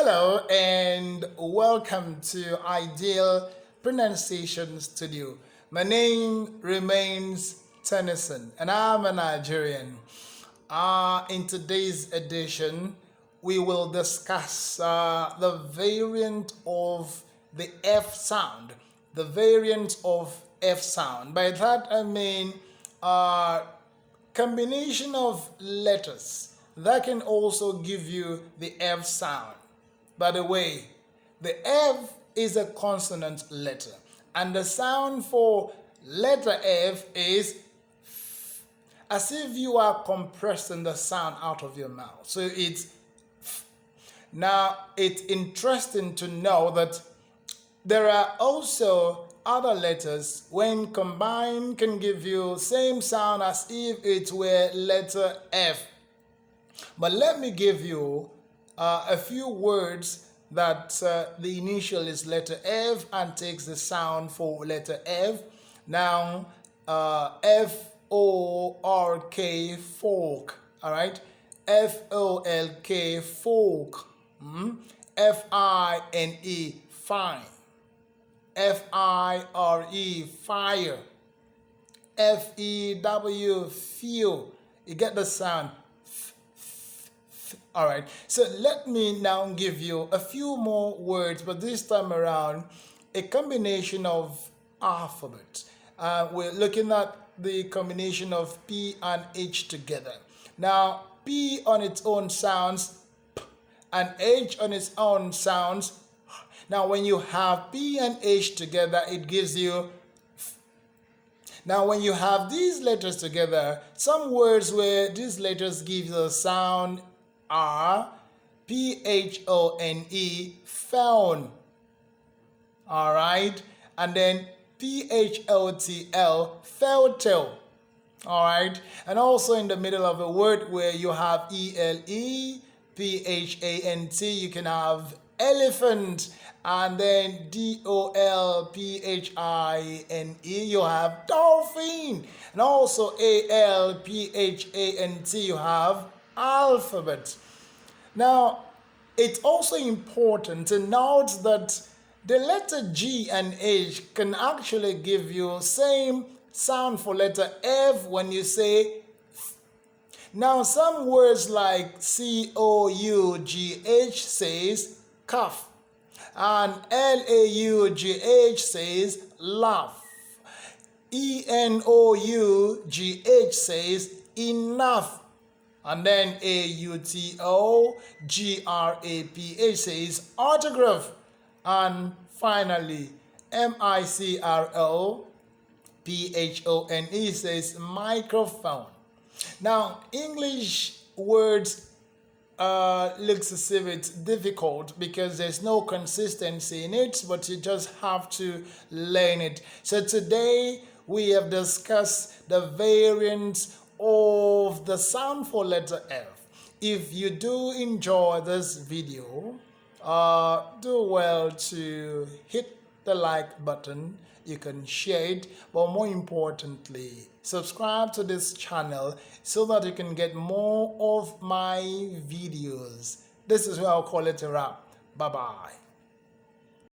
Hello and welcome to Ideal Pronunciation Studio. My name remains Tennyson and I'm a Nigerian. In today's edition, we will discuss the variant of the F sound. The variant of F sound. By that I mean combination of letters that can also give you the F sound. By the way, the F is a consonant letter, and the sound for letter F is f, as if you are compressing the sound out of your mouth. So it's f. Now, it's interesting to know that there are also other letters when combined can give you same sound as if it were letter F. But let me give you a few words that the initial is letter F and takes the sound for letter F. Now, F-O-R-K, fork, all right? F-O-L-K, fork. F-I-N-E, fine. F-I-R-E, fire. F-E-W, feel. You get the sound. All right, so let me now give you a few more words, but this time around, a combination of alphabets. We're looking at the combination of P and H together. Now, P on its own sounds P, and H on its own sounds. Now, when you have P and H together, it gives you F. Now, when you have these letters together, some words where these letters give the sound are P-H-O-N-E, phone. All right, and then P-H-O-T-L, photo. All right, and also in the middle of a word where you have E-L-E, P-H-A-N-T, you can have elephant, and then D-O-L-P-H-I-N-E, you have dolphin, and also A-L-P-H-A-N-T, you have alphabet. Now, it's also important to note that the letter G and H can actually give you same sound for letter F when you say F. Now, some words like C-O-U-G-H says cough, and L-A-U-G-H says laugh. E-N-O-U-G-H says enough. And then A-U-T-O-G-R-A-P-H says autograph. And finally, M-I-C-R-O-P-H-O-N-E says microphone. Now, English words looks as if it's difficult because there's no consistency in it, but you just have to learn it. So today we have discussed the variants of the sound for letter F. If you do enjoy this video, do well to hit the like button. You can share it, but more importantly, subscribe to this channel so that you can get more of my videos. This is where I'll call it a wrap. Bye-bye.